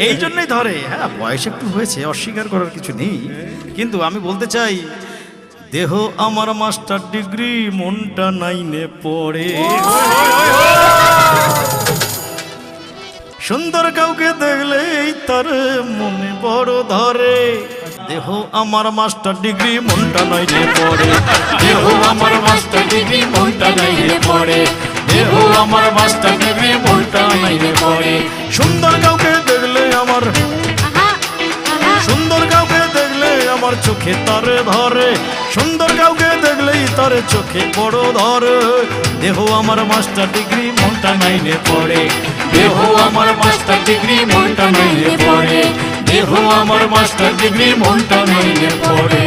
এই জন্যই ধরে। হ্যাঁ, বয়স একটু হয়েছে, অস্বীকার করার কিছু নেই, কিন্তু আমি বলতে চাই দেহ আমার মাস্টার ডিগ্রি, মনটা নাইনে পড়ে। সুন্দর কাউকে দেখলেই তার মনে বড় ধরে। দেহ আমার মাস্টার ডিগ্রি, মনটা নাইনে পড়ে। দেহ আমার মাস্টার ডিগ্রি, মনটা নাইনে পড়ে। দেহ আমার মাস্টার ডিগ্রি, মনটা নাইনে পড়ে। সুন্দর কাউকে দেখলে আমার, সুন্দর কাউকে দেখলে আমার চোখে তারে ধরে। সুন্দর কাউকে দেখলেই তার চোখে বড় ধরে। দেহ আমার মাস্টার ডিগ্রি, মনটা নাইনে পড়ে। দেহ আমার মাস্টার ডিগ্রি, মনটা নাইনে পড়ে। দেহ আমার মাস্টার ডিগ্রি, মনটা নাইনে পড়ে।